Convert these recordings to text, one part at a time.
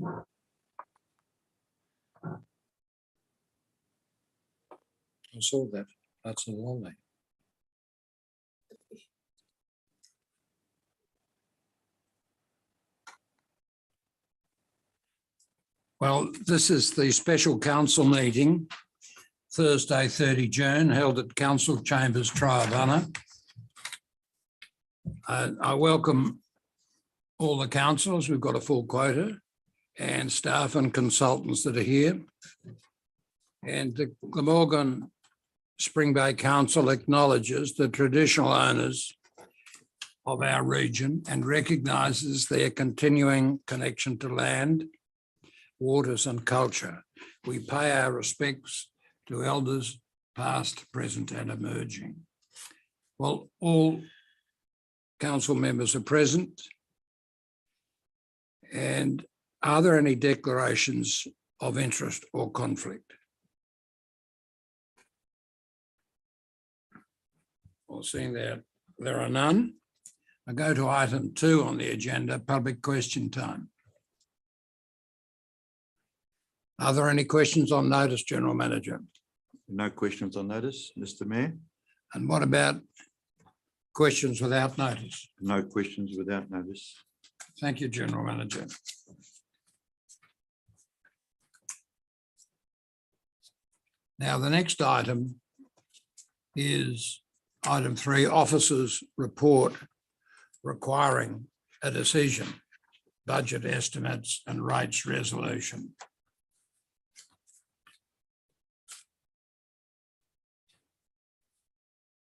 I saw that. That's a lolly. Well, this is the special council meeting, Thursday, 30 June, held at Council Chambers, Tryabunna. I welcome all the councillors. We've got a full quota, and staff and consultants that are here. And the Glamorgan Spring Bay Council acknowledges the traditional owners of our region and recognises their continuing connection to land, waters and culture. We pay our respects to elders past, present and emerging. Well, all council members are present. And are there any declarations of interest or conflict? Well, seeing that there are none, I go to item 2 on the agenda, public question time. Are there any questions on notice, General Manager? No questions on notice, Mr. Mayor. And what about questions without notice? No questions without notice. Thank you, General Manager. Now, the next item is item 3, Officers' Report requiring a decision, budget estimates and rates resolution.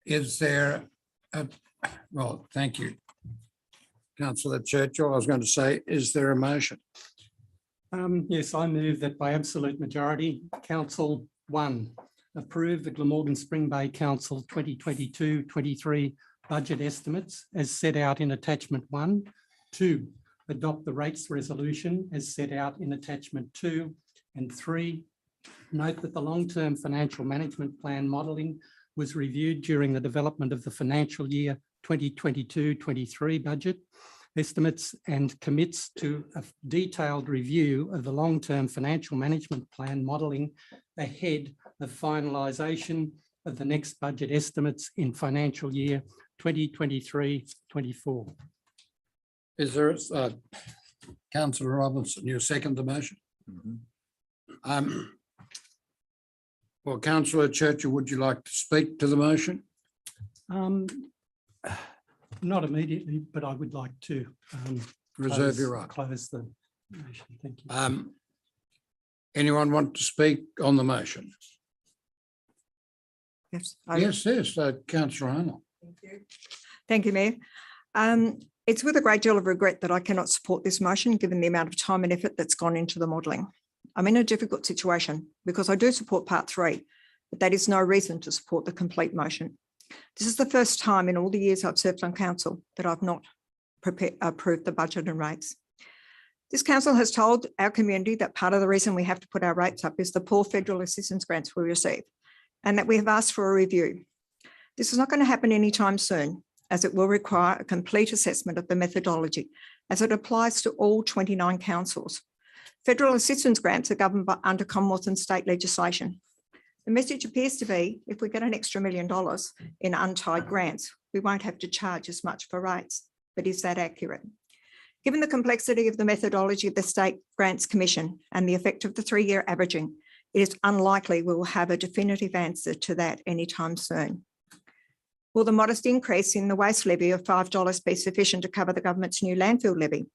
Is there a, well, thank you, Councillor Churchill. I was going to say, is there a motion? Yes, I move that by absolute majority, Council 1 approve the Glamorgan Spring Bay Council 2022-23 budget estimates as set out in attachment 1. 2, adopt the rates resolution as set out in attachment 2. And 3, note that the long-term financial management plan modelling was reviewed during the development of the financial year 2022-23 budget estimates and commits to a detailed review of the long-term financial management plan modelling ahead of finalisation of the next budget estimates in financial year 2023-24. Is there, Councillor Robinson, you second the motion? Mm-hmm. Well, Councillor Churchill, would you like to speak to the motion? Not immediately, but I would like to Reserve your right. Close the motion. Thank you. Anyone want to speak on the motion? Yes. Yes, Councillor Arnold. Thank you. Thank you, Mayor. It's with a great deal of regret that I cannot support this motion, given the amount of time and effort that's gone into the modelling. I'm in a difficult situation because I do support part 3, but that is no reason to support the complete motion. This is the first time in all the years I've served on council that I've not approved the budget and rates. This council has told our community that part of the reason we have to put our rates up is the poor federal assistance grants we receive, and that we have asked for a review. This is not going to happen anytime soon, as it will require a complete assessment of the methodology as it applies to all 29 councils. Federal assistance grants are governed under Commonwealth and state legislation. The message appears to be, if we get an extra $1 million in untied grants, we won't have to charge as much for rates. But is that accurate? Given the complexity of the methodology of the State Grants Commission and the effect of the 3-year averaging, it is unlikely we will have a definitive answer to that anytime soon. Will the modest increase in the waste levy of $5 be sufficient to cover the government's new landfill levy?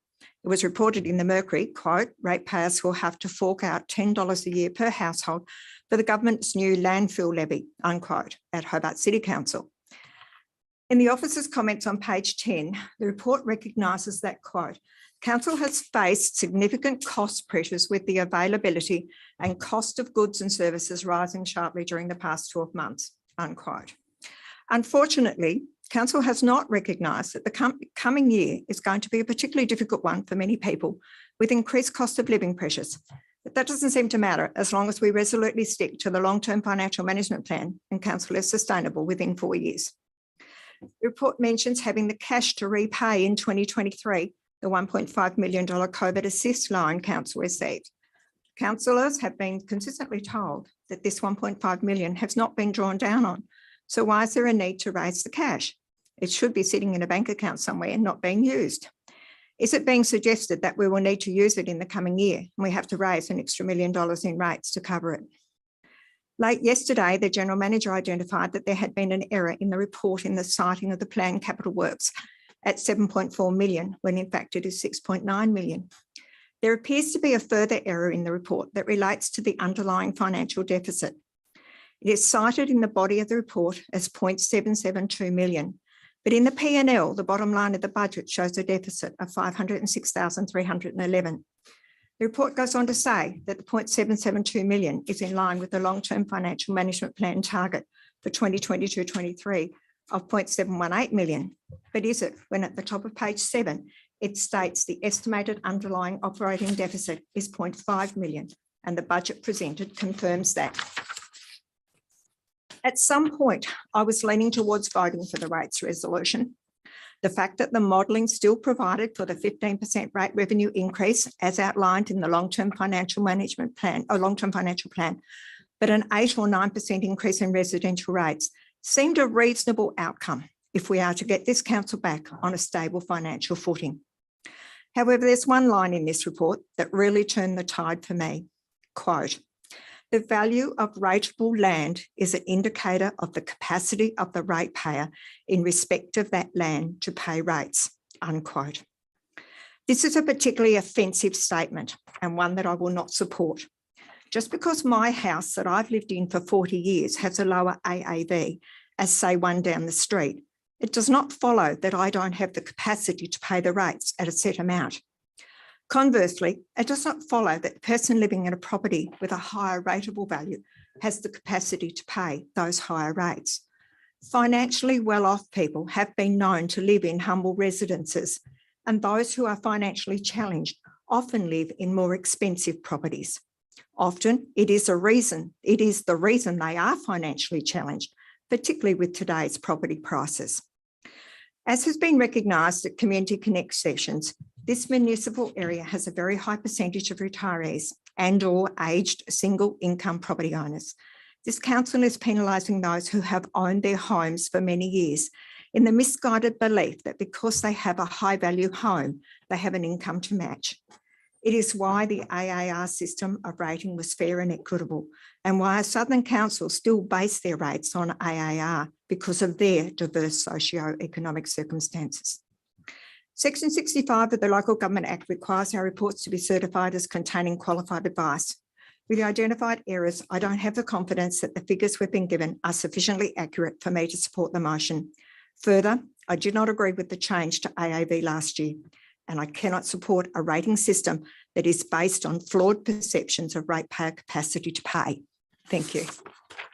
It was reported in the Mercury, quote, ratepayers will have to fork out $10 a year per household for the government's new landfill levy, unquote, at Hobart City Council. In the officer's comments on page 10, the report recognises that, quote, council has faced significant cost pressures with the availability and cost of goods and services rising sharply during the past 12 months, unquote. Unfortunately, council has not recognised that the coming year is going to be a particularly difficult one for many people with increased cost of living pressures. But that doesn't seem to matter as long as we resolutely stick to the long-term financial management plan and council is sustainable within 4 years. The report mentions having the cash to repay in 2023 the $1.5 million COVID assist loan council received. Councillors have been consistently told that this 1.5 million has not been drawn down on. So why is there a need to raise the cash? It should be sitting in a bank account somewhere and not being used. Is it being suggested that we will need to use it in the coming year and we have to raise an extra $1 million in rates to cover it? Late yesterday, the General Manager identified that there had been an error in the report in the citing of the planned capital works at 7.4 million, when in fact it is 6.9 million. There appears to be a further error in the report that relates to the underlying financial deficit. It is cited in the body of the report as 0.772 million, but in the P&L, the bottom line of the budget shows a deficit of 506,311. The report goes on to say that the 0.772 million is in line with the long-term financial management plan target for 2022-23 of 0.718 million. But is it, when at the top of page 7, it states the estimated underlying operating deficit is 0.5 million, and the budget presented confirms that. At some point, I was leaning towards voting for the rates resolution. The fact that the modelling still provided for the 15% rate revenue increase as outlined in the long-term financial management plan, or long-term financial plan, but an 8 or 9% increase in residential rates seemed a reasonable outcome if we are to get this council back on a stable financial footing. However, there's one line in this report that really turned the tide for me. Quote, "The value of rateable land is an indicator of the capacity of the ratepayer in respect of that land to pay rates," unquote. This is a particularly offensive statement and one that I will not support. Just because my house that I've lived in for 40 years has a lower AAV, as say one down the street, it does not follow that I don't have the capacity to pay the rates at a set amount. Conversely, it does not follow that the person living in a property with a higher rateable value has the capacity to pay those higher rates. Financially well-off people have been known to live in humble residences, and those who are financially challenged often live in more expensive properties. Often it is the reason they are financially challenged, particularly with today's property prices. As has been recognised at Community Connect sessions, this municipal area has a very high percentage of retirees and or aged single income property owners. This council is penalising those who have owned their homes for many years in the misguided belief that because they have a high value home, they have an income to match. It is why the AAR system of rating was fair and equitable, and why Southern councils still base their rates on AAR because of their diverse socio-economic circumstances. Section 65 of the Local Government Act requires our reports to be certified as containing qualified advice. With the identified errors, I don't have the confidence that the figures we've been given are sufficiently accurate for me to support the motion. Further, I did not agree with the change to AAV last year, and I cannot support a rating system that is based on flawed perceptions of ratepayer capacity to pay. Thank you.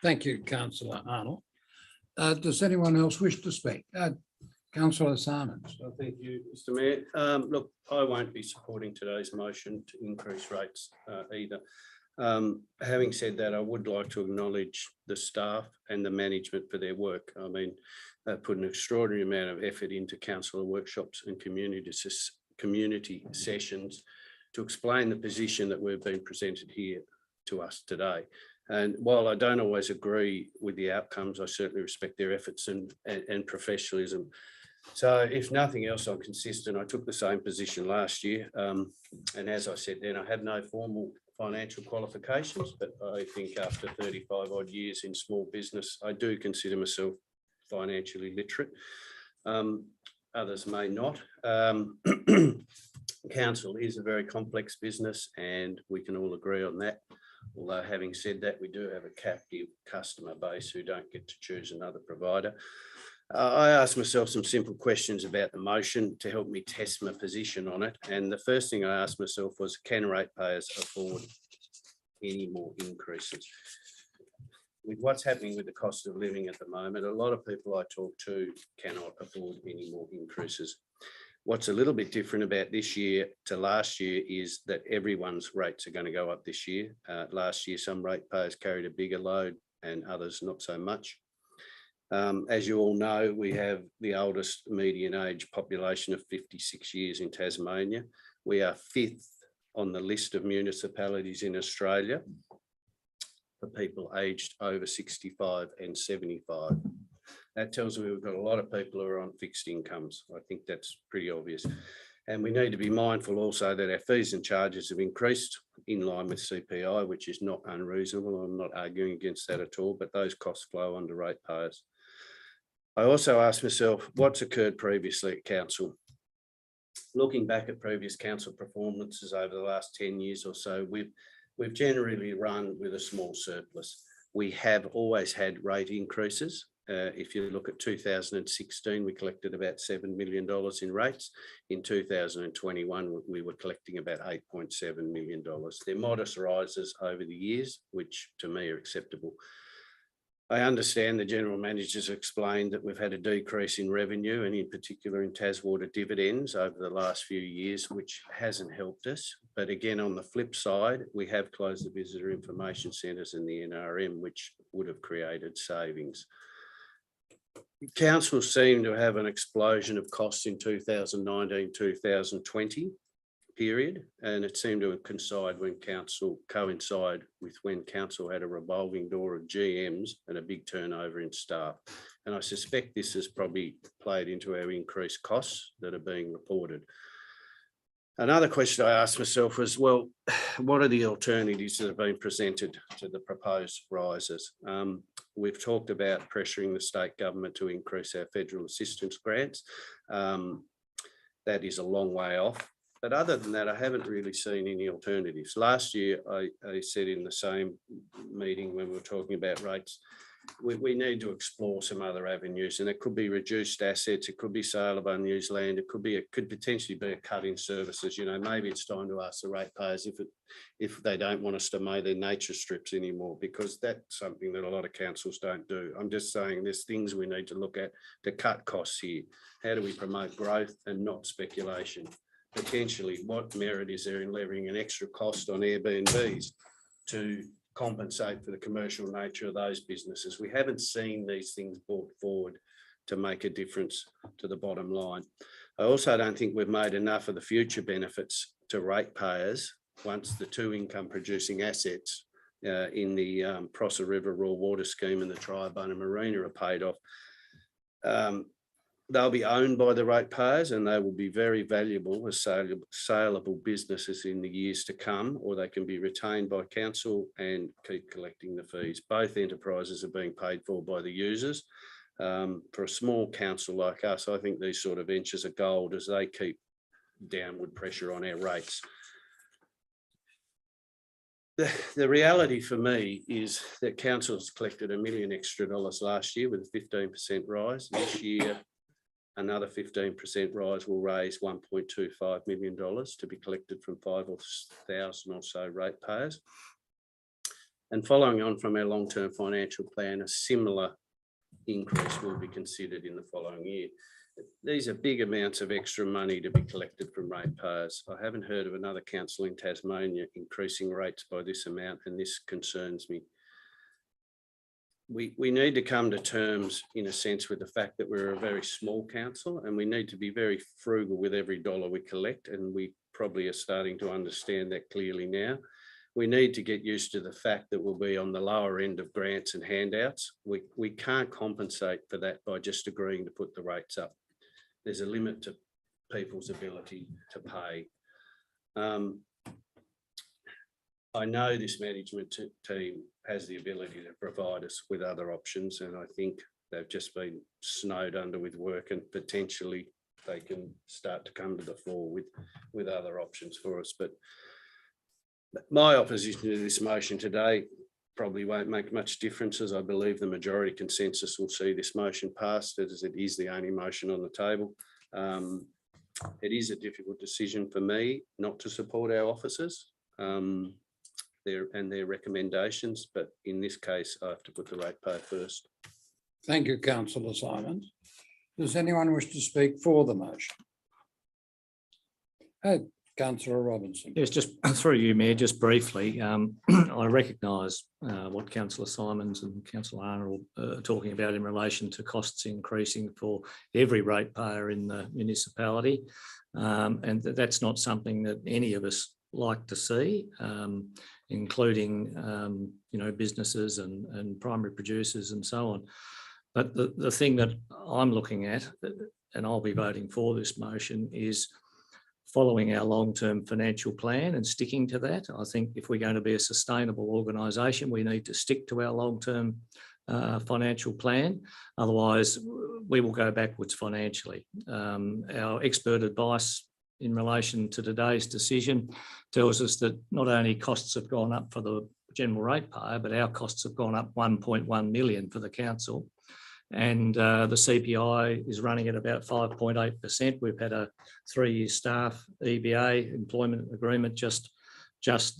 Thank you, Councillor Arnold. Does anyone else wish to speak? Councillor Simons. Thank you, Mr. Mayor. Look, I won't be supporting today's motion to increase rates either. Having said that, I would like to acknowledge the staff and the management for their work. I mean, they put an extraordinary amount of effort into councillor workshops and community sessions to explain the position that we've been presented here to us today. And while I don't always agree with the outcomes, I certainly respect their efforts and professionalism. So if nothing else, I'm consistent. I took the same position last year. And as I said then, I have no formal financial qualifications, but I think after 35 odd years in small business, I do consider myself financially literate. Others may not. Council is a very complex business, and we can all agree on that. Although having said that, we do have a captive customer base who don't get to choose another provider. I asked myself some simple questions about the motion to help me test my position on it. And the first thing I asked myself was, can ratepayers afford any more increases? With what's happening with the cost of living at the moment, a lot of people I talk to cannot afford any more increases. What's a little bit different about this year to last year is that everyone's rates are going to go up this year. Last year, some ratepayers carried a bigger load and others not so much. As you all know, we have the oldest median age population of 56 years in Tasmania. We are 5th on the list of municipalities in Australia for people aged over 65 and 75. That tells me we've got a lot of people who are on fixed incomes. I think that's pretty obvious. And we need to be mindful also that our fees and charges have increased in line with CPI, which is not unreasonable. I'm not arguing against that at all, but those costs flow onto ratepayers. I also asked myself, what's occurred previously at council? Looking back at previous council performances over the last 10 years or so, we've generally run with a small surplus. We have always had rate increases. If you look at 2016, we collected about $7 million in rates. In 2021, we were collecting about $8.7 million. They're modest rises over the years, which to me are acceptable. I understand the general managers explained that we've had a decrease in revenue and in particular in Taswater dividends over the last few years, which hasn't helped us. But again, on the flip side, we have closed the visitor information centres and the NRM, which would have created savings. Council seemed to have an explosion of costs in 2019-2020 period, and it seemed to coincide with when council had a revolving door of GMs and a big turnover in staff. And I suspect this has probably played into our increased costs that are being reported. Another question I asked myself was, well, what are the alternatives that have been presented to the proposed rises? We've talked about pressuring the state government to increase our federal assistance grants. That is a long way off. But other than that, I haven't really seen any alternatives. Last year, I said in the same meeting when we were talking about rates, we need to explore some other avenues, and it could be reduced assets, it could be sale of unused land, it could potentially be a cut in services. You know, maybe it's time to ask the ratepayers if they don't want us to mow their nature strips anymore, because that's something that a lot of councils don't do. I'm just saying there's things we need to look at to cut costs here. How do we promote growth and not speculation? Potentially, what merit is there in levying an extra cost on Airbnbs to compensate for the commercial nature of those businesses? We haven't seen these things brought forward to make a difference to the bottom line. I also don't think we've made enough of the future benefits to ratepayers once the two income producing assets in the Prosser River Raw Water Scheme and the Triabunna Marina are paid off. They'll be owned by the ratepayers and they will be very valuable as saleable businesses in the years to come, or they can be retained by council and keep collecting the fees. Both enterprises are being paid for by the users. For a small council like us, I think these sort of ventures are gold as they keep downward pressure on our rates. The reality for me is that councils collected $1 million extra last year with a 15% rise. This year, another 15% rise will raise $1.25 million to be collected from 5,000 or so ratepayers. And following on from our long-term financial plan, a similar increase will be considered in the following year. These are big amounts of extra money to be collected from ratepayers. I haven't heard of another council in Tasmania increasing rates by this amount, and this concerns me. We need to come to terms, in a sense, with the fact that we're a very small council and we need to be very frugal with every dollar we collect, and we probably are starting to understand that clearly now. We need to get used to the fact that we'll be on the lower end of grants and handouts. We can't compensate for that by just agreeing to put the rates up. There's a limit to people's ability to pay. I know this management team has the ability to provide us with other options, and I think they've just been snowed under with work, and potentially they can start to come to the fore with other options for us. But my opposition to this motion today probably won't make much difference, as I believe the majority consensus will see this motion passed, as it is the only motion on the table. It is a difficult decision for me not to support our officers and their recommendations, but in this case, I have to put the ratepayer first. Thank you, Councillor Simons. Does anyone wish to speak for the motion? Councillor Robinson. Yes, just through you, Mayor, just briefly, I recognise what Councillor Simons and Councillor Arnold are talking about in relation to costs increasing for every ratepayer in the municipality. And that's not something that any of us like to see, including, businesses and primary producers and so on. But the thing that I'm looking at, and I'll be voting for this motion, is following our long-term financial plan and sticking to that. I think if we're going to be a sustainable organisation, we need to stick to our long-term financial plan. Otherwise, we will go backwards financially. Our expert advice in relation to today's decision tells us that not only costs have gone up for the general ratepayer, but our costs have gone up 1.1 million for the council. And the CPI is running at about 5.8%. We've had a 3-year staff EBA employment agreement just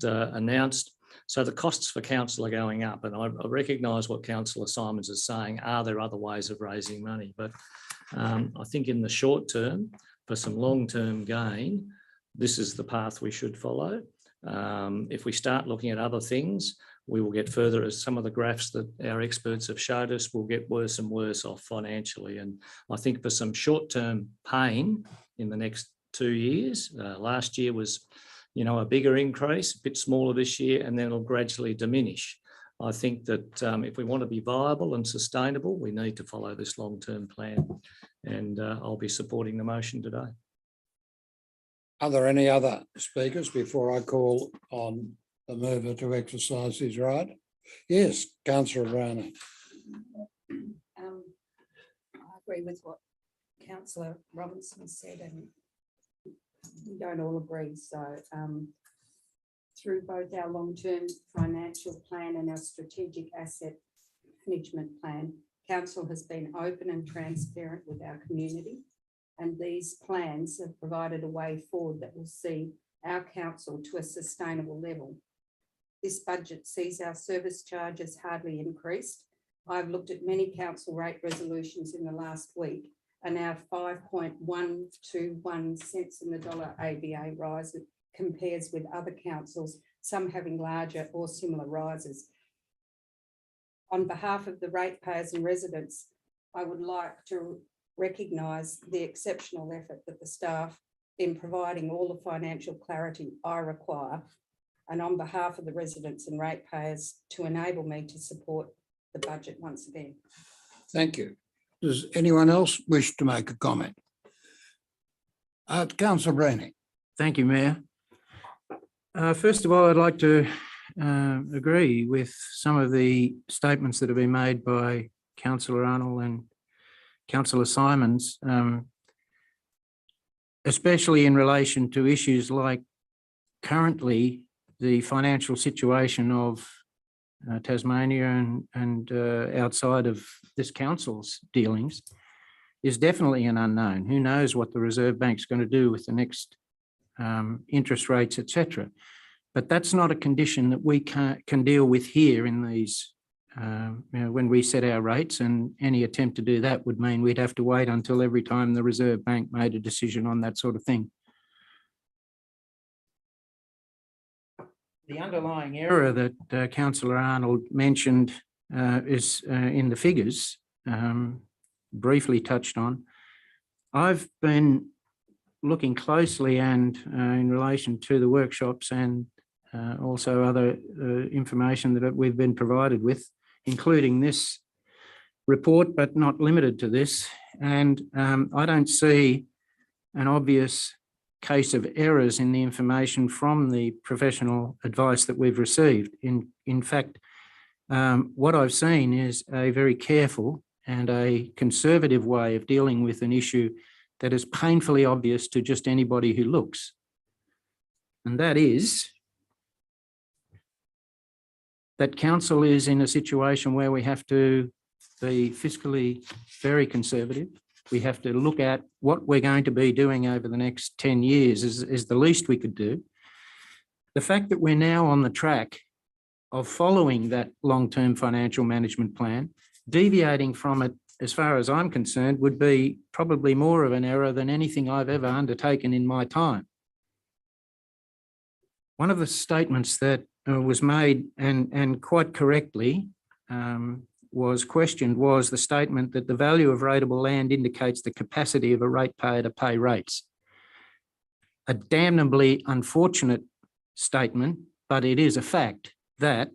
announced. So the costs for council are going up, and I recognise what Councillor Simons is saying. Are there other ways of raising money? But I think in the short term, for some long-term gain, this is the path we should follow. If we start looking at other things, we will get further, as some of the graphs that our experts have showed us, will get worse and worse off financially. And I think for some short-term pain in the next 2 years, last year was, a bigger increase, a bit smaller this year, and then it'll gradually diminish. I think that if we want to be viable and sustainable, we need to follow this long-term plan. And I'll be supporting the motion today. Are there any other speakers before I call on the mover to exercise his right? Yes, Councillor Brown. I agree with what Councillor Robinson said, and we don't all agree. So through both our long-term financial plan and our strategic asset management plan, Council has been open and transparent with our community, and these plans have provided a way forward that will see our council to a sustainable level. This budget sees our service charges hardly increased. I've looked at many council rate resolutions in the last week, and our 5.121 cents in the dollar ABA rise compares with other councils, some having larger or similar rises. On behalf of the ratepayers and residents, I would like to recognise the exceptional effort that the staff in providing all the financial clarity I require, and on behalf of the residents and ratepayers, to enable me to support the budget once again. Thank you. Does anyone else wish to make a comment? Councillor Braney. Thank you, Mayor. First of all, I'd like to agree with some of the statements that have been made by Councillor Arnold and Councillor Simons, especially in relation to issues like currently the financial situation of Tasmania and outside of this council's dealings is definitely an unknown. Who knows what the Reserve Bank's going to do with the next interest rates, etc. But that's not a condition that we can deal with here in these, when we set our rates, and any attempt to do that would mean we'd have to wait until every time the Reserve Bank made a decision on that sort of thing. The underlying error that Councillor Arnold mentioned is in the figures, briefly touched on. I've been looking closely and in relation to the workshops and also other information that we've been provided with, including this report, but not limited to this. And I don't see an obvious case of errors in the information from the professional advice that we've received. In fact, what I've seen is a very careful and a conservative way of dealing with an issue that is painfully obvious to just anybody who looks. And that is that council is in a situation where we have to be fiscally very conservative. We have to look at what we're going to be doing over the next 10 years is the least we could do. The fact that we're now on the track of following that long-term financial management plan, deviating from it, as far as I'm concerned, would be probably more of an error than anything I've ever undertaken in my time. one of the statements that was made and quite correctly was questioned was the statement that the value of rateable land indicates the capacity of a ratepayer to pay rates. A damnably unfortunate statement, but it is a fact that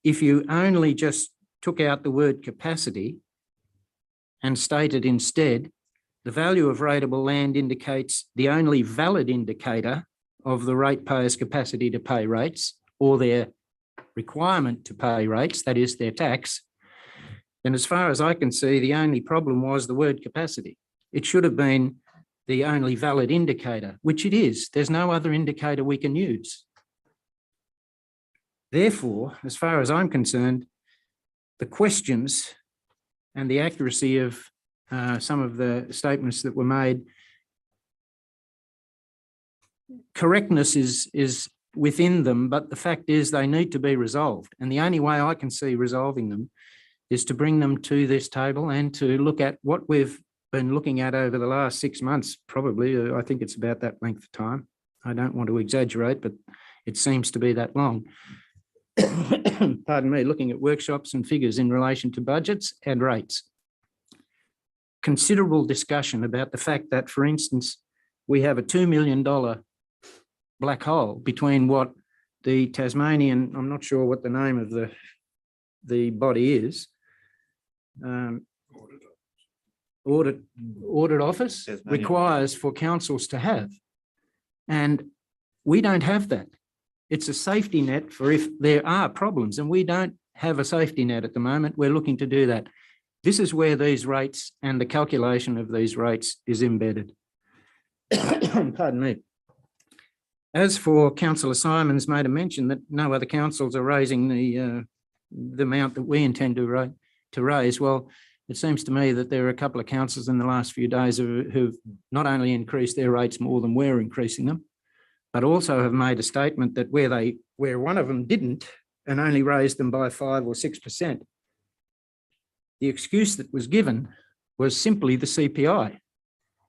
if you only just took out the word capacity and stated instead, the value of rateable land indicates the only valid indicator of the ratepayer's capacity to pay rates or their requirement to pay rates, that is their tax. And as far as I can see, the only problem was the word capacity. It should have been the only valid indicator, which it is. There's no other indicator we can use. Therefore, as far as I'm concerned, the questions and the accuracy of some of the statements that were made, correctness is within them, but the fact is they need to be resolved. And the only way I can see resolving them is to bring them to this table and to look at what we've been looking at over the last 6 months, probably. I think it's about that length of time. I don't want to exaggerate, but it seems to be that long. Pardon me, looking at workshops and figures in relation to budgets and rates. Considerable discussion about the fact that, for instance, we have a $2 million black hole between what the Tasmanian, I'm not sure what the name of the body is, audit office requires for councils to have. And we don't have that. It's a safety net for if there are problems, and we don't have a safety net at the moment. We're looking to do that. This is where these rates and the calculation of these rates is embedded. Pardon me. As for Councillor Simons made a mention that no other councils are raising the amount that we intend to raise. Well, it seems to me that there are a couple of councils in the last few days who've not only increased their rates more than we're increasing them, but also have made a statement that where one of them didn't and only raised them by 5 or 6%, the excuse that was given was simply the CPI.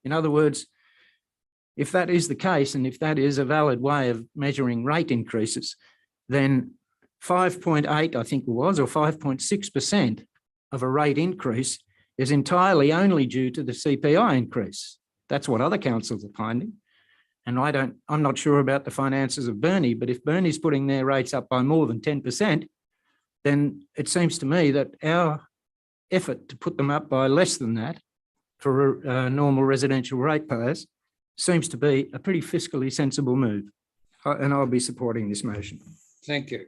In other words, if that is the case, and if that is a valid way of measuring rate increases, then 5.8, I think it was, or 5.6% of a rate increase is entirely only due to the CPI increase. That's what other councils are finding. And I'm not sure about the finances of Burnie, but if Burnie's putting their rates up by more than 10%, then it seems to me that our effort to put them up by less than that for normal residential ratepayers seems to be a pretty fiscally sensible move. And I'll be supporting this motion. Thank you.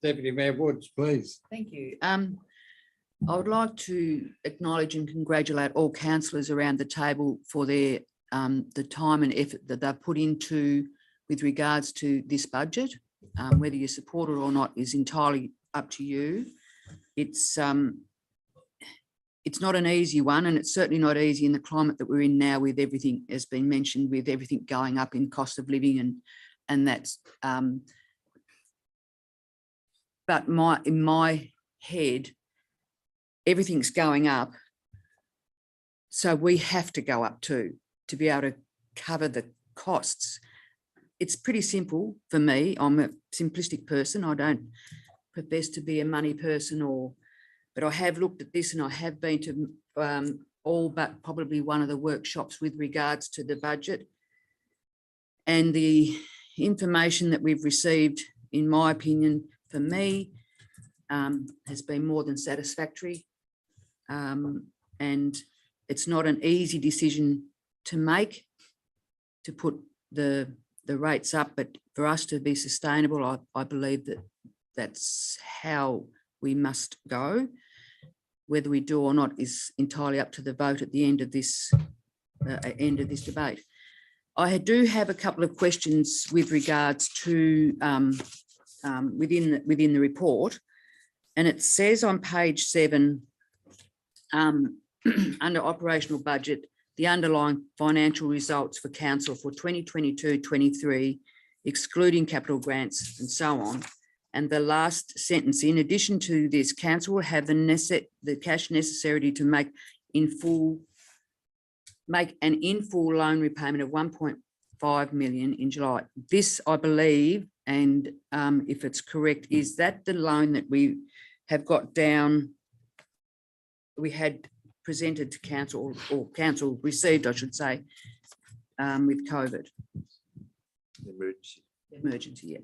Deputy Mayor Woods, please. Thank you. I would like to acknowledge and congratulate all councillors around the table for their the time and effort that they've put into with regards to this budget. Whether you support it or not is entirely up to you. It's not an easy one, and it's certainly not easy in the climate that we're in now, with everything, as been mentioned, with everything going up in cost of living and that's. But in my head, everything's going up, so we have to go up too to be able to cover the costs. It's pretty simple for me. I'm a simplistic person. I don't profess to be a money person, but I have looked at this, and I have been to all but probably one of the workshops with regards to the budget, and the information that we've received, in my opinion, for me, has been more than satisfactory. And it's not an easy decision to make, to put the rates up, but for us to be sustainable, I believe that that's how we must go. Whether we do or not is entirely up to the vote at the end of this debate. I do have a couple of questions with regards to within the report, and it says on page 7, under operational budget, the underlying financial results for council for 2022-23, excluding capital grants and so on. And the last sentence, in addition to this, council will have the cash necessary to make an in full loan repayment of 1.5 million in July. This, I believe, and if it's correct, is that the loan that we have got down, we had presented to council or council received, I should say, with COVID Emergency. emergency, yeah.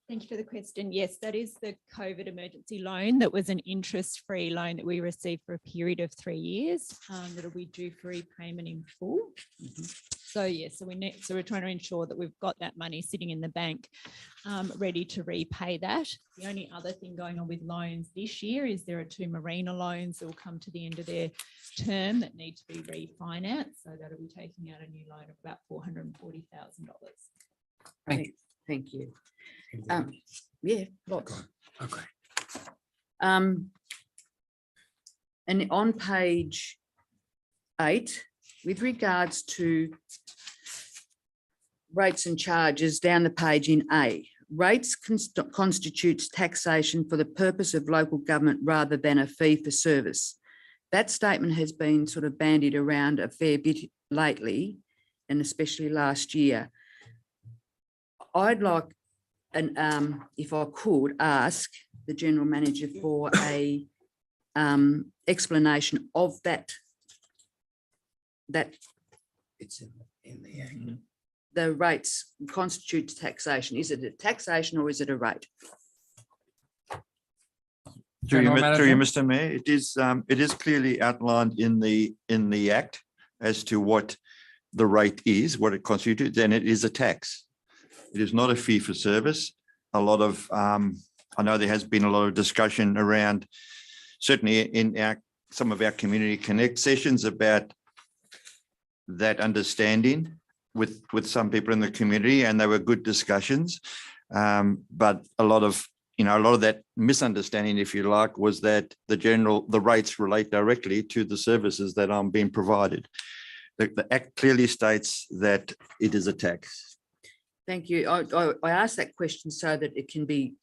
Thank you for the question. Yes, that is the COVID emergency loan. That was an interest-free loan that we received for a period of 3 years. That'll be due for repayment in full. So yes, so we're trying to ensure that we've got that money sitting in the bank, ready to repay that. The only other thing going on with loans this year is there are 2 marina loans that will come to the end of their term that need to be refinanced. So that'll be taking out a new loan of about $440,000. Thank you. Thank you. Yeah, lots. Okay. And on page 8, with regards to rates and charges down the page in A, rates constitutes taxation for the purpose of local government rather than a fee for service. That statement has been sort of bandied around a fair bit lately, and especially last year. I'd like, and if I could ask the General Manager for a explanation of that. It's in the act. The rates constitutes taxation. Is it a taxation or is it a rate? Through you, General Mr. Mayor, it is clearly outlined in the Act as to what the rate is, what it constitutes, and it is a tax. It is not a fee for service. A lot of, I know there has been a lot of discussion around, certainly in some of our Community Connect sessions, about that understanding with some people in the community, and they were good discussions. But a lot of that misunderstanding, if you like, was that the rates relate directly to the services that are being provided. The Act clearly states that it is a tax. Thank you. I asked that question so that it can be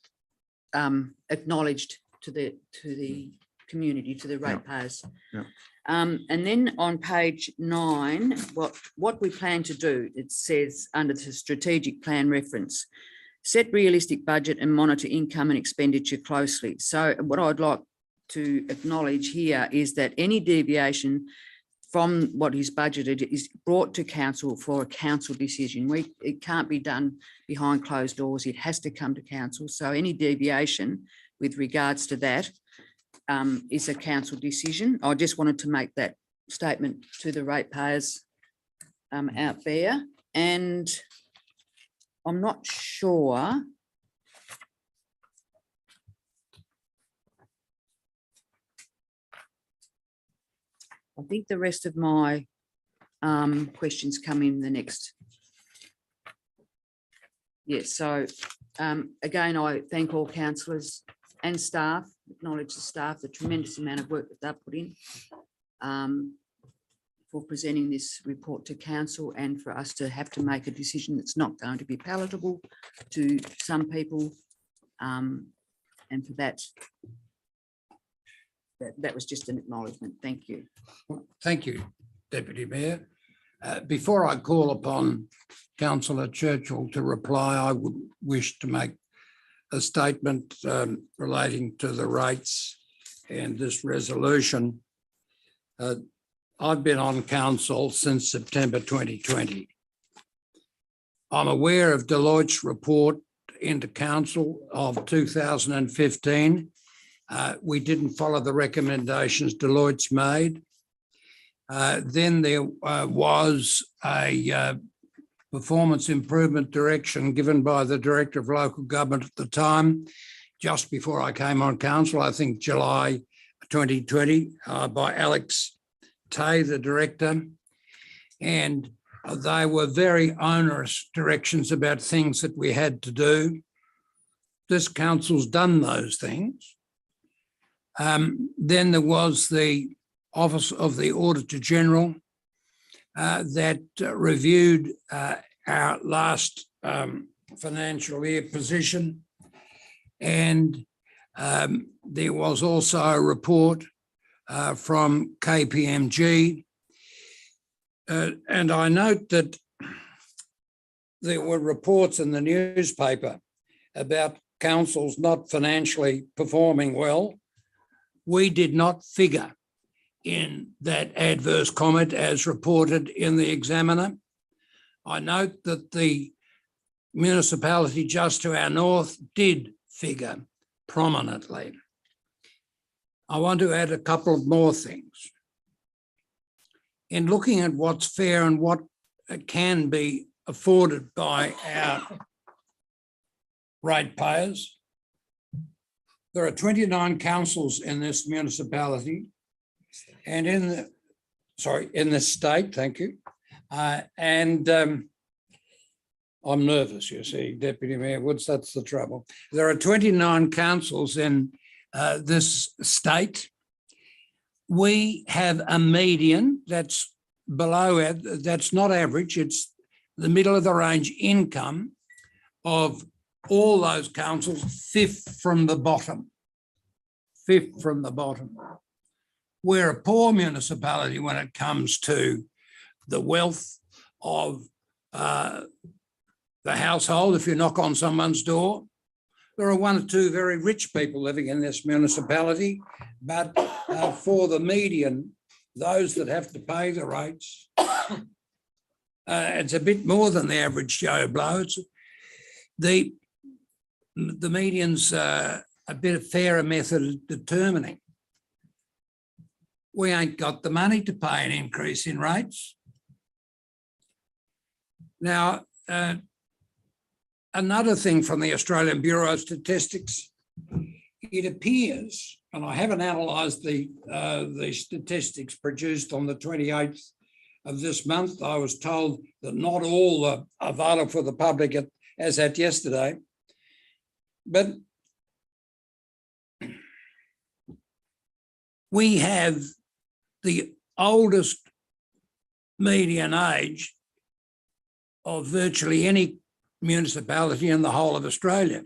acknowledged to the community, to the ratepayers. Yeah. And then on page 9, what we plan to do, it says under the strategic plan reference, set realistic budget and monitor income and expenditure closely. So what I'd like to acknowledge here is that any deviation from what is budgeted is brought to council for a council decision. It can't be done behind closed doors. It has to come to council. So any deviation with regards to that is a council decision. I just wanted to make that statement to the ratepayers out there. And I'm not sure. I think the rest of my questions come in the next. Yes, so again, I thank all councillors and staff, acknowledge the staff, the tremendous amount of work that they've put in for presenting this report to council, and for us to have to make a decision that's not going to be palatable to some people. And for that, that was just an acknowledgement. Thank you. Thank you, Deputy Mayor. Before I call upon Councillor Churchill to reply, I would wish to make a statement relating to the rates and this resolution. I've been on council since September 2020. I'm aware of Deloitte's report into council of 2015. We didn't follow the recommendations Deloitte's made. Then there was a performance improvement direction given by the Director of Local Government at the time, just before I came on council, I think July 2020, by Alex Tay, the Director. And they were very onerous directions about things that we had to do. This council's done those things. Then there was the Office of the Auditor General that reviewed our last financial year position. And there was also a report from KPMG. And I note that there were reports in the newspaper about councils not financially performing well. We did not figure in that adverse comment as reported in the Examiner. I note that the municipality just to our north did figure prominently. I want to add a couple of more things. In looking at what's fair and what can be afforded by our ratepayers, there are 29 councils in this municipality and in this state, thank you. I'm nervous, you see, Deputy Mayor Woods, that's the trouble. There are 29 councils in this state. We have a median that's below, that's not average, it's the middle of the range income of all those councils, fifth from the bottom. Fifth from the bottom. We're a poor municipality when it comes to the wealth of the household. If you knock on someone's door, there are one or two very rich people living in this municipality, but for the median, those that have to pay the rates, it's a bit more than the average Joe Blow. It's the median's a bit of fairer method of determining. We ain't got the money to pay an increase in rates. Now, another thing from the Australian Bureau of Statistics, it appears, and I haven't analysed the statistics produced on the 28th of this month. I was told that not all are available for the public as at yesterday, but we have the oldest median age of virtually any municipality in the whole of Australia.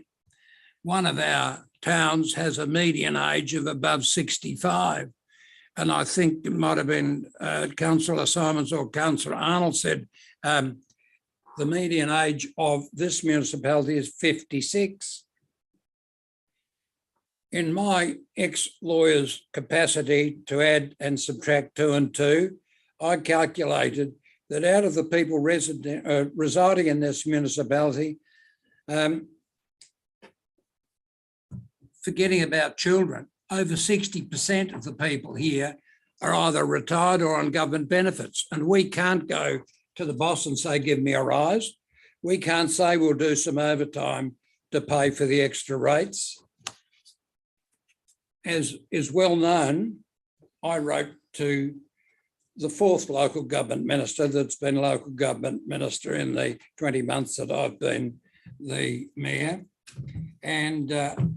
One of our towns has a median age of above 65. And I think it might have been Councillor Simons or Councillor Arnold said the median age of this municipality is 56. In my ex-lawyer's capacity to add and subtract 2 and 2, I calculated that out of the people residing in this municipality, forgetting about children, over 60% of the people here are either retired or on government benefits. And we can't go to the boss and say, give me a rise. We can't say we'll do some overtime to pay for the extra rates. As is well known, I wrote to the 4th local government minister that's been local government minister in the 20 months that I've been the mayor. And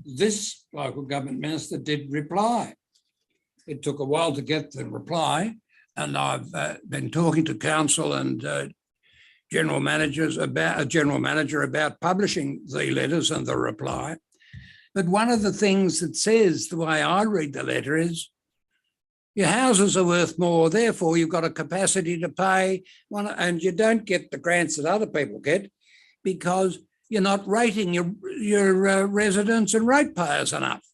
this local government minister did reply. It took a while to get the reply, and I've been talking to council and general manager about publishing the letters and the reply. But one of the things that says, the way I read the letter, is your houses are worth more, therefore you've got a capacity to pay one, and you don't get the grants that other people get because you're not rating your residents and ratepayers enough.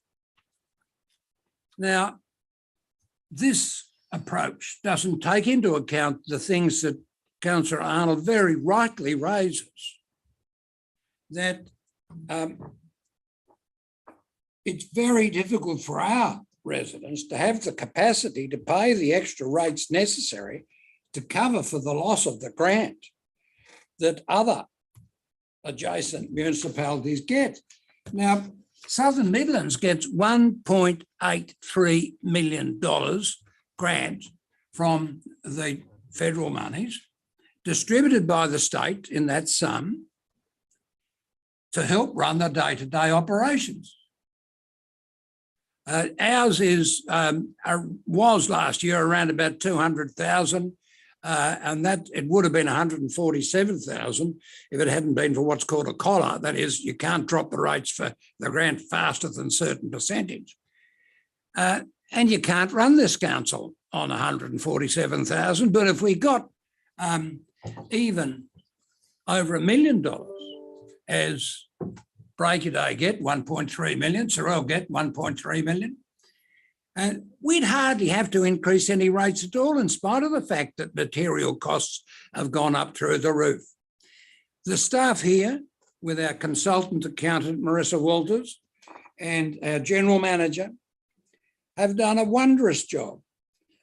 Now, this approach doesn't take into account the things that Councillor Arnold very rightly raises, that it's very difficult for our residents to have the capacity to pay the extra rates necessary to cover for the loss of the grant that other adjacent municipalities get. Now, Southern Midlands gets $1.83 million grant from the federal monies distributed by the state in that sum to help run the day-to-day operations. Ours was last year around about 200,000, and that it would have been 147,000 if it hadn't been for what's called a collar. That is, you can't drop the rates for the grant faster than a certain percentage. And you can't run this council on 147,000. But if we got even over $1 million, as Breakaday get 1.3 million, Sorrel get 1.3 million. And we'd hardly have to increase any rates at all, in spite of the fact that material costs have gone up through the roof. The staff here, with our consultant accountant, Marissa Walters, and our general manager, have done a wondrous job.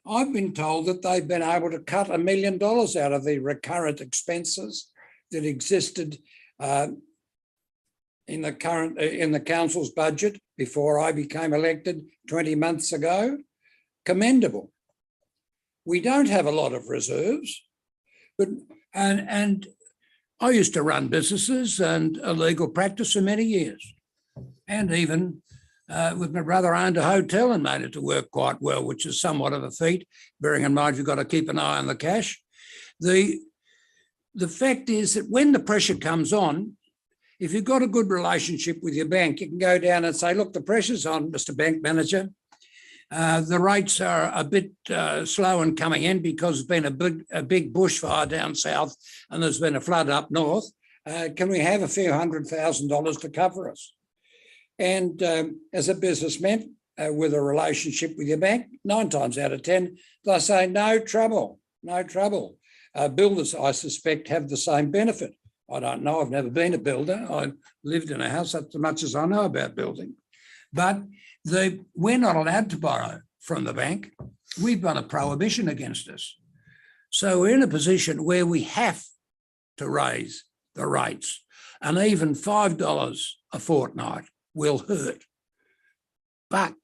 I've been told that they've been able to cut $1 million out of the recurrent expenses that existed in the council's budget before I became elected 20 months ago. Commendable. We don't have a lot of reserves, but and I used to run businesses and a legal practice for many years, and even with my brother owned a hotel and made it to work quite well, which is somewhat of a feat, bearing in mind you've got to keep an eye on the cash. The fact is that when the pressure comes on, if you've got a good relationship with your bank, you can go down and say, look, the pressure's on, Mr. Bank Manager. The rates are a bit slow in coming in because there's been a big bushfire down south and there's been a flood up north. Can we have a few $100,000 to cover us? And as a businessman with a relationship with your bank, 9 times out of 10, they say, no trouble, no trouble. Builders, I suspect, have the same benefit. I don't know, I've never been a builder. I lived in a house, that's as much as I know about building. But we're not allowed to borrow from the bank. We've got a prohibition against us. So we're in a position where we have to raise the rates, and even $5 a fortnight will hurt. But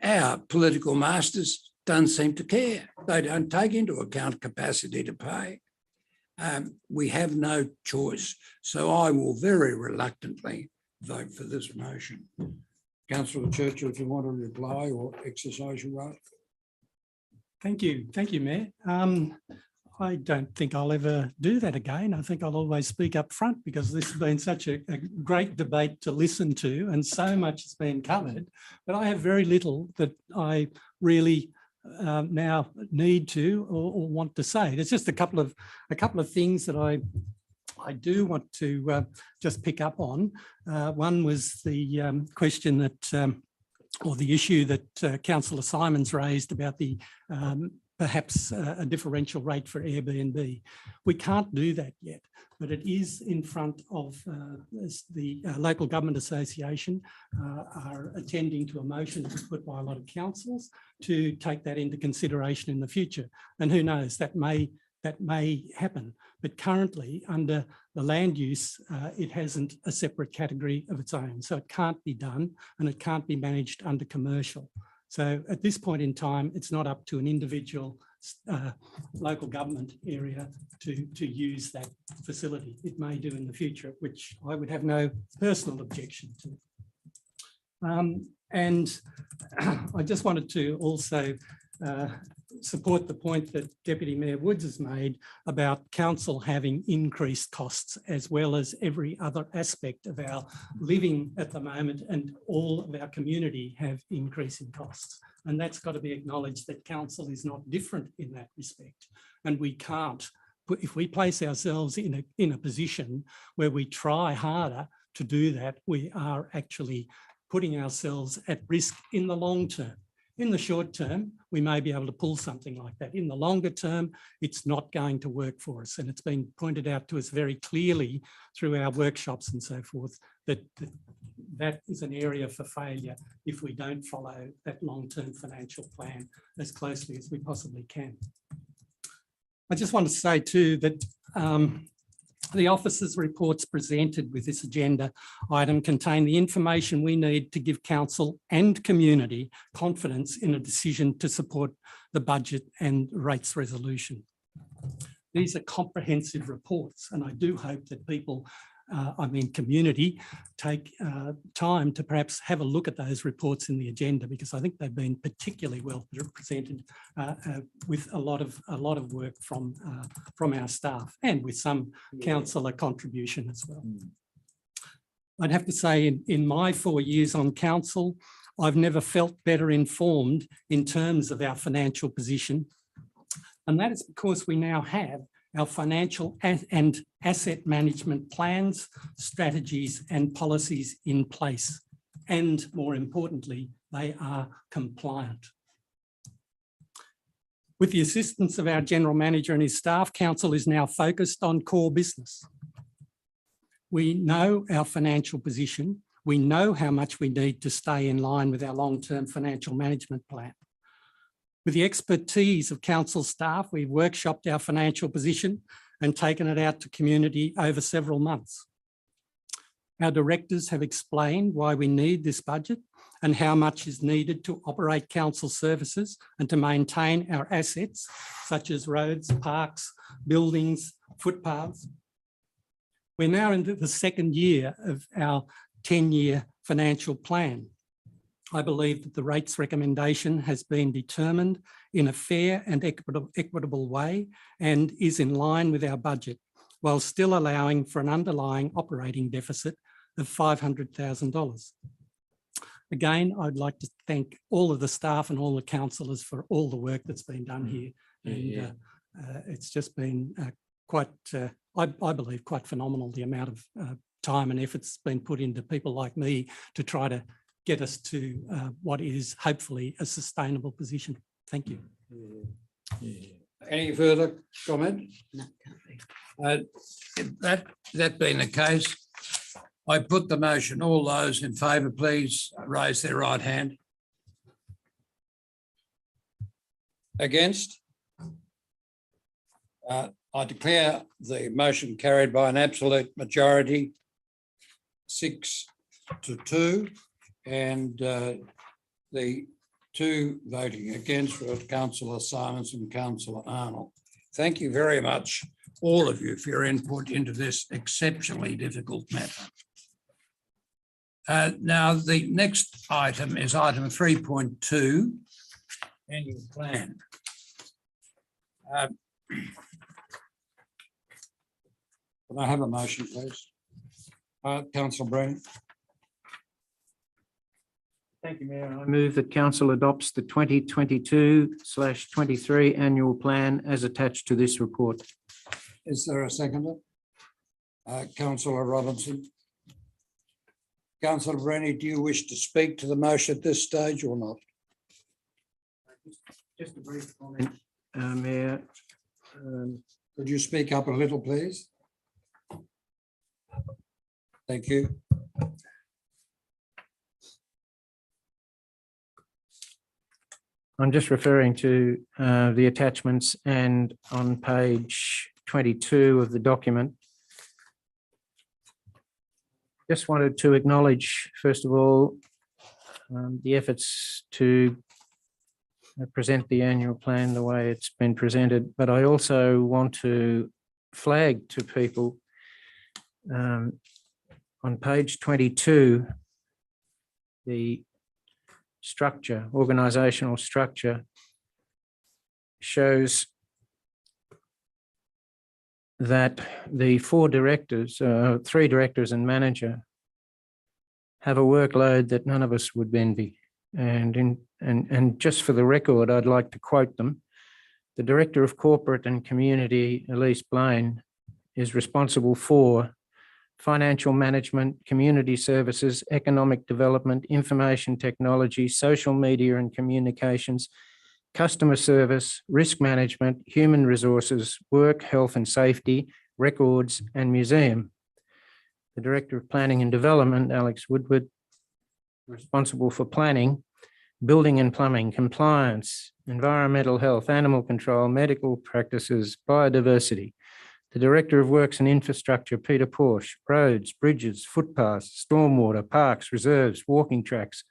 our political masters don't seem to care. They don't take into account capacity to pay. We have no choice. So I will very reluctantly vote for this motion. Councillor Churchill, if you want to reply or exercise your right. Thank you, Mayor. I don't think I'll ever do that again. I think I'll always speak up front because this has been such a great debate to listen to and so much has been covered, but I have very little that I really now need to or want to say. There's just a couple of things that I do want to just pick up on. One was the question that, or the issue that Councillor Simons raised about the perhaps a differential rate for Airbnb. We can't do that yet, but it is in front of the Local Government Association are attending to a motion that was put by a lot of councils to take that into consideration in the future. And who knows, that may happen. But currently under the land use, it hasn't a separate category of its own. So it can't be done and it can't be managed under commercial. So at this point in time, it's not up to an individual local government area to use that facility. It may do in the future, which I would have no personal objection to. And I just wanted to also support the point that Deputy Mayor Woods has made about council having increased costs as well as every other aspect of our living at the moment, and all of our community have increasing costs. And that's got to be acknowledged that council is not different in that respect. And we can't, if we place ourselves in a position where we try harder to do that, we are actually putting ourselves at risk in the long term. In the short term, we may be able to pull something like that. In the longer term, it's not going to work for us. And it's been pointed out to us very clearly through our workshops and so forth that that is an area for failure if we don't follow that long-term financial plan as closely as we possibly can. I just want to say too that the officers' reports presented with this agenda item contain the information we need to give council and community confidence in a decision to support the budget and rates resolution. These are comprehensive reports, and I do hope that people, community, take time to perhaps have a look at those reports in the agenda, because I think they've been particularly well presented with a lot of work from our staff and with some councillor contribution as well. I'd have to say in my 4 years on council, I've never felt better informed in terms of our financial position. And that is because we now have our financial and asset management plans, strategies and policies in place. And more importantly, they are compliant. With the assistance of our General Manager and his staff, Council is now focused on core business. We know our financial position. We know how much we need to stay in line with our long-term financial management plan. With the expertise of Council staff, we've workshopped our financial position and taken it out to community over several months. Our directors have explained why we need this budget and how much is needed to operate Council services and to maintain our assets, such as roads, parks, buildings, footpaths. We're now into the second year of our 10-year financial plan. I believe that the rates recommendation has been determined in a fair and equitable way and is in line with our budget, while still allowing for an underlying operating deficit of $500,000. Again, I'd like to thank all of the staff and all the councillors for all the work that's been done here. And it's just been quite, I believe, quite phenomenal, the amount of time and effort's been put into people like me to try to get us to what is hopefully a sustainable position. Thank you. Any further comment? No, can't be. That being the case, I put the motion. All those in favour, please raise their right hand. Against? I declare the motion carried by an absolute majority, 6-2, and the two voting against were Councillor Simons and Councillor Arnold. Thank you very much, all of you, for your input into this exceptionally difficult matter. Now, the next item is item 3.2, annual plan. Can I have a motion, please? Councillor Brennan. Thank you, Mayor. I move that Council adopts the 2022/23 annual plan as attached to this report. Is there a seconder? Councillor Robinson. Councillor Brennan, do you wish to speak to the motion at this stage or not? Just a brief comment, Mayor. Could you speak up a little, please? Thank you. I'm just referring to the attachments, and on page 22 of the document. Just wanted to acknowledge, first of all, the efforts to present the annual plan the way it's been presented, but I also want to flag to people on page 22, the structure, organisational structure, shows that the four directors, three directors and manager, have a workload that none of us would envy. And just for the record, I'd like to quote them. The Director of Corporate and Community, Elise Blaine, is responsible for financial management, community services, economic development, information technology, social media and communications, customer service, risk management, human resources, work, health and safety, records and museum. The Director of Planning and Development, Alex Woodward, responsible for planning, building and plumbing, compliance, environmental health, animal control, medical practices, biodiversity. The Director of Works and Infrastructure, Peter Porsche, roads, bridges, footpaths, stormwater, parks, reserves, walking tracks,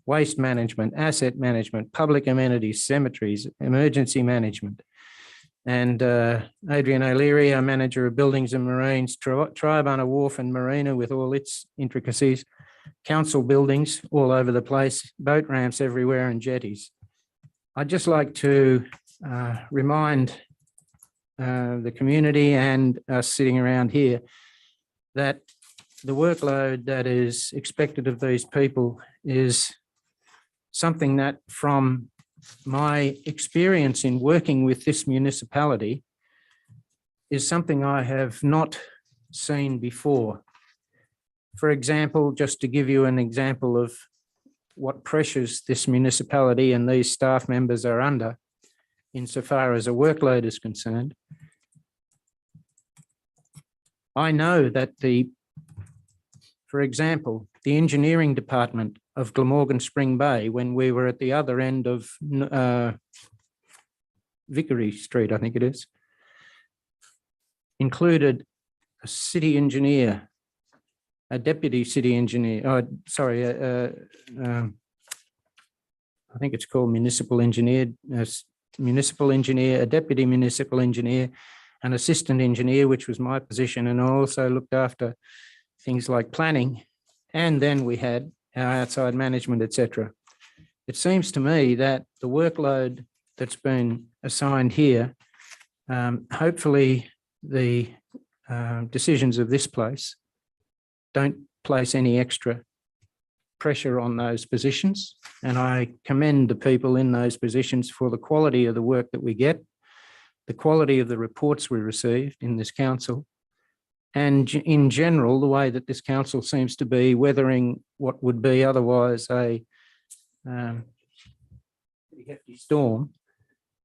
waste management, asset management, public amenities, cemeteries, emergency management. And Adrian O'Leary, our Manager of Buildings and Marines, Tribunna Wharf and Marina with all its intricacies, council buildings all over the place, boat ramps everywhere and jetties. I'd just like to remind the community and us sitting around here that the workload that is expected of these people is something that, from my experience in working with this municipality, is something I have not seen before. For example, just to give you an example of what pressures this municipality and these staff members are under insofar as a workload is concerned, I know that for example, the engineering department of Glamorgan Spring Bay, when we were at the other end of Vickery Street, I think it is, included a city engineer, a deputy city engineer, I think it's called municipal engineer, a deputy municipal engineer, an assistant engineer, which was my position, and I also looked after things like planning. And then we had our outside management, etc. It seems to me that the workload that's been assigned here, hopefully the decisions of this place don't place any extra pressure on those positions. And I commend the people in those positions for the quality of the work that we get, the quality of the reports we received in this council, and in general, the way that this council seems to be weathering what would be otherwise a pretty hefty storm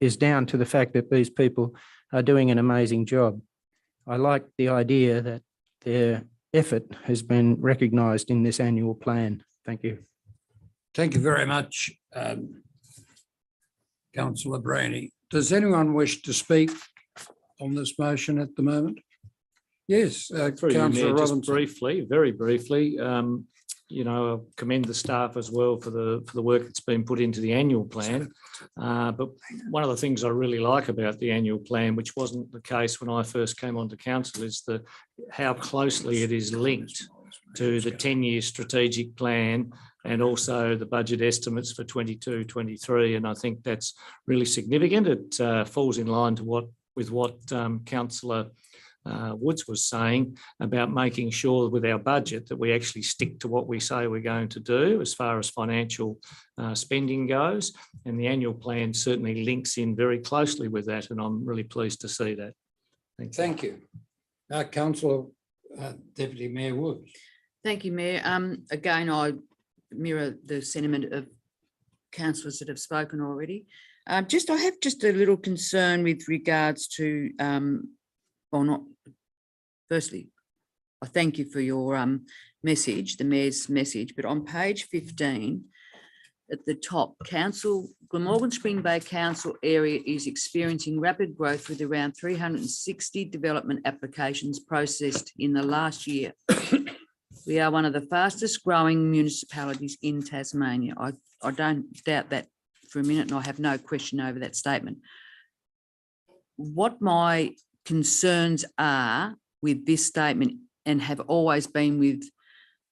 is down to the fact that these people are doing an amazing job. I like the idea that their effort has been recognised in this annual plan. Thank you. Thank you very much, Councillor Braney. Does anyone wish to speak on this motion at the moment? Yes, Through you, Councillor Mayor, just Robinson. briefly, very briefly, you know, I commend the staff as well for the work that's been put into the annual plan. But one of the things I really like about the annual plan, which wasn't the case when I first came onto council, is how closely it is linked to the 10-year strategic plan and also the budget estimates for 22-23. And I think that's really significant. It falls in line with what Councillor Woods was saying about making sure with our budget that we actually stick to what we say we're going to do as far as financial spending goes. And the annual plan certainly links in very closely with that. And I'm really pleased to see that. Thank you. Councillor Deputy Mayor Woods. Thank you, Mayor. Again, I mirror the sentiment of councillors that have spoken already. I have just a little concern with regards to, firstly, I thank you for your message, the Mayor's message, but on page 15, at the top, Glamorgan Spring Bay Council area is experiencing rapid growth with around 360 development applications processed in the last year. We are one of the fastest growing municipalities in Tasmania. I don't doubt that for a minute, and I have no question over that statement. What my concerns are with this statement, and have always been with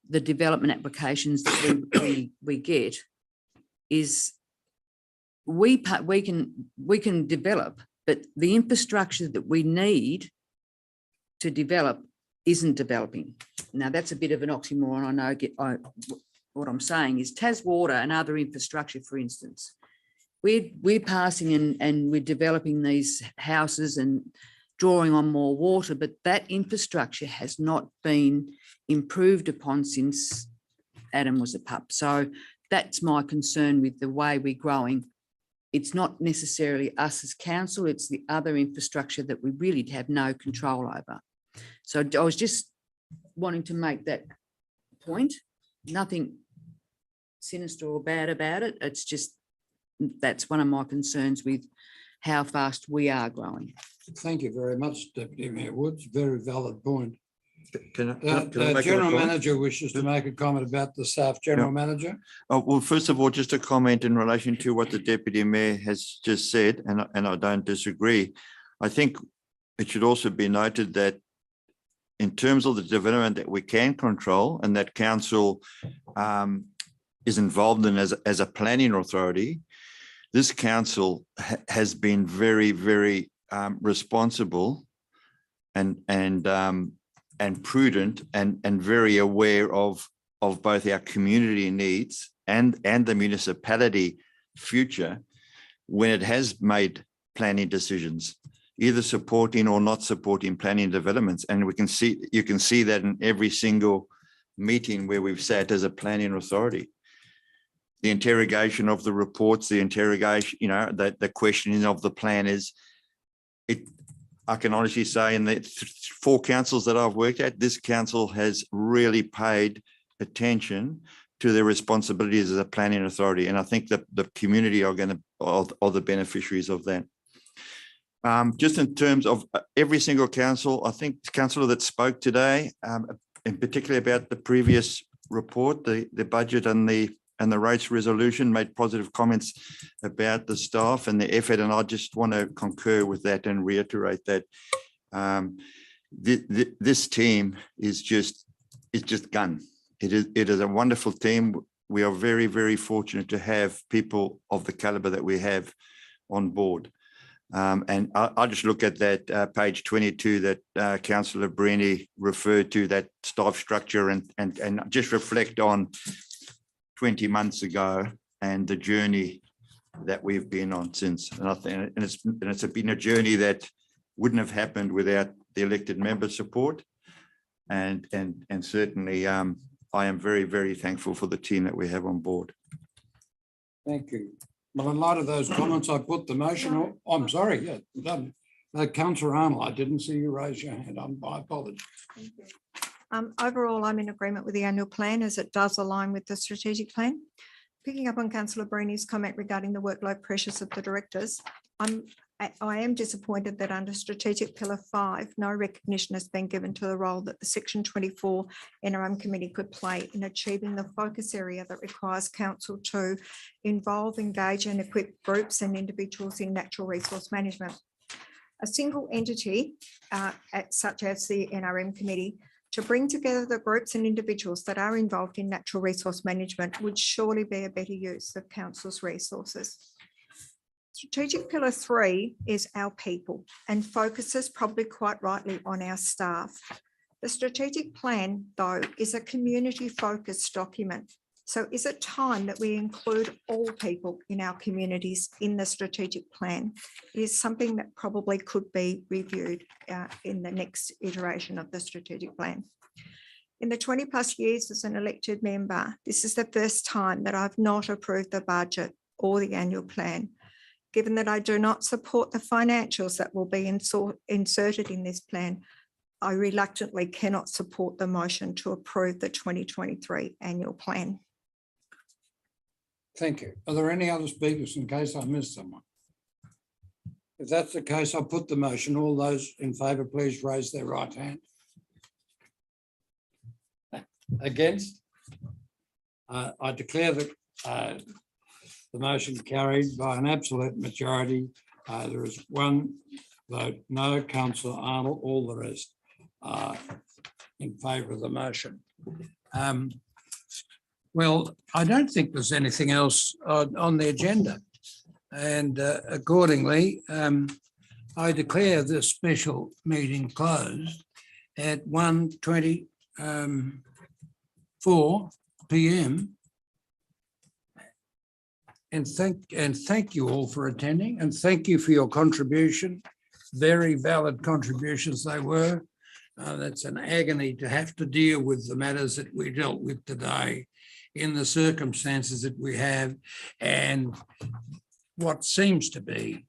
the development applications that we get, is we can develop, but the infrastructure that we need to develop isn't developing. Now, that's a bit of an oxymoron. I know. What I'm saying is Taswater and other infrastructure, for instance, we're passing and we're developing these houses and drawing on more water, but that infrastructure has not been improved upon since Adam was a pup. So that's my concern with the way we're growing. It's not necessarily us as council, it's the other infrastructure that we really have no control over. So I was just wanting to make that point. Nothing sinister or bad about it. It's just, that's one of my concerns with how fast we are growing. Thank you very much, Deputy Mayor Woods. Very valid point. Can I make General a point? Manager wishes to make a comment about the staff. General Manager. Well, first of all, just a comment in relation to what the Deputy Mayor has just said, and I don't disagree. I think it should also be noted that in terms of the development that we can control and that council is involved in as a planning authority, this council has been very, very responsible and prudent and very aware of both our community needs and the municipality future when it has made planning decisions. either supporting or not supporting planning developments. And you can see that in every single meeting where we've sat as a planning authority. The interrogation of the reports, the interrogation, the questioning of the planners. I can honestly say in the 4 councils that I've worked at, this council has really paid attention to their responsibilities as a planning authority. And I think that the community are the beneficiaries of that. Just in terms of every single council, I think the councillor that spoke today, in particular about the previous report, the budget and the rates resolution, made positive comments about the staff and the effort. And I just want to concur with that and reiterate that this team is just gun. It is a wonderful team. We are very, very fortunate to have people of the caliber that we have on board. And I just look at that page 22 that Councillor Brini referred to, that staff structure, and just reflect on 20 months ago and the journey that we've been on since. And I think it's been a journey that wouldn't have happened without the elected member support. And certainly I am very, very thankful for the team that we have on board. Thank you. Well, in light of those comments, I put the motion on. I'm sorry, yeah, done. Councillor Arnold, I didn't see you raise your hand. I apologize. Thank you. Overall, I'm in agreement with the annual plan as it does align with the strategic plan. Picking up on Councillor Brini's comment regarding the workload pressures of the directors, I am disappointed that under strategic pillar 5, no recognition has been given to the role that the section 24 NRM committee could play in achieving the focus area that requires council to involve, engage and equip groups and individuals in natural resource management. A single entity such as the NRM committee to bring together the groups and individuals that are involved in natural resource management would surely be a better use of council's resources. Strategic pillar 3 is our people and focuses probably quite rightly on our staff. The strategic plan, though, is a community focused document. So is it time that we include all people in our communities in the strategic plan? It is something that probably could be reviewed in the next iteration of the strategic plan. In the 20+ years as an elected member, this is the first time that I've not approved the budget or the annual plan. Given that I do not support the financials that will be inserted in this plan, I reluctantly cannot support the motion to approve the 2023 annual plan. Thank you. Are there any other speakers in case I missed someone? If that's the case, I'll put the motion. All those in favour, please raise their right hand. Against? I declare that the motion carried by an absolute majority. There is one vote no. Councillor Arnold, all the rest are in favour of the motion. Well, I don't think there's anything else on the agenda. And accordingly, I declare this special meeting closed at 1:24 p.m. And thank you all for attending, and thank you for your contribution. Very valid contributions they were. That's an agony to have to deal with the matters that we dealt with today in the circumstances that we have, and what seems to be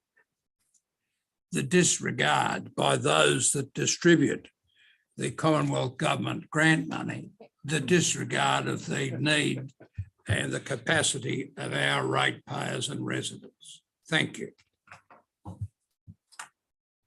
the disregard by those that distribute the Commonwealth Government grant money, the disregard of the need and the capacity of our ratepayers and residents. Thank you.